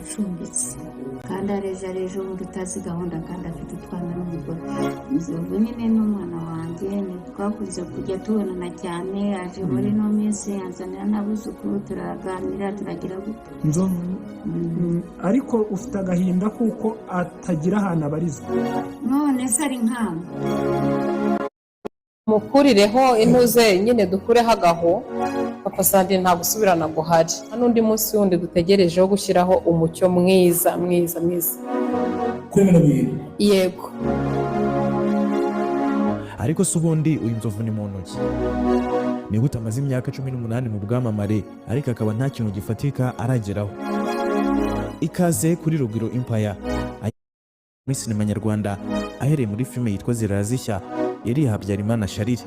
aracumbitse kandi arejo ubundi utazi gahunda kandi afite utwana n'umugore. Nzovu nyine n'umwana wanjye ntitwakunze kujya tubonana cyane, aje muri no minsi yanzanira n'abuzukuru turaganira turagira gute. Nzovu ariko ufite agahinda kuko atagira ahantu abarizwa. None se ari nk'aho mukurireho intuze nyine dukureho agaho. Papa Sandrine nta gusubirana guhari. Hano undi munsi wundi dutegerejeho gushyiraho umucyo mwiza. Yego. Ariko se ubundi uyu Nzovu ni muntu ki? Niba utamaze imyaka 18 mu bwamamare ariko akaba nta kintu gifatika arageraho. Ikaze kuri Rugwiro Empire muri sinema nyarwanda, ahereye muri filime yitwa Zirazishya yari Habyarimana Charire.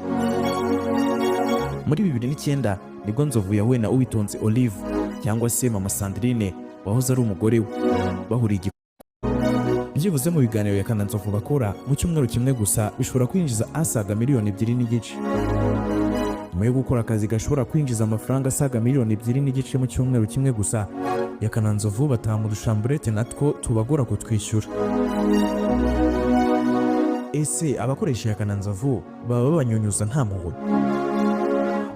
Muri 2009 nibwo Nzovu yahuye na Uwitonze Olive cyangwa se Mama Sandrine wahoze ari umugore we, bahuriye byibuze mu biganiro ya Kana Nzovu bakora mu cyumweru kimwe gusa bishobora kwinjiza asaga miliyoni 2.5. Nyuma yo gukora akazi gashobora kwinjiza amafaranga asaga miliyoni 2.5 mu cyumweru kimwe gusa, ya Kana Nzovu bataha mu dushamburete natwo tubagora kutwishyura. Ese abakoresha ya Kana Nzovu baba babanyunyuza nta mpuhwe?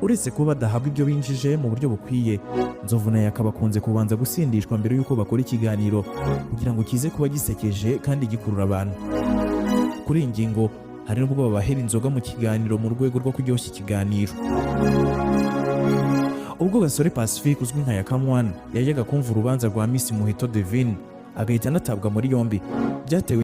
Uretse kuba badahabwa ibyo binjije mu buryo bukwiye, Nzovu nayo akabakunze kubanza gusindishwa mbere y'uko bakora ikiganiro kugira ngo kize kuba gisekeje kandi gikurura abantu. Kuri iyi ngingo hari n'ubwo babahera inzoga mu kiganiro mu rwego rwo kuryoshya ikiganiro. Ubwo Gasore Pacifique uzwi nka Yakamwana yajyaga kumva urubanza rwa Miss Muheto Divine agahita anatabwa muri yombi, byatewe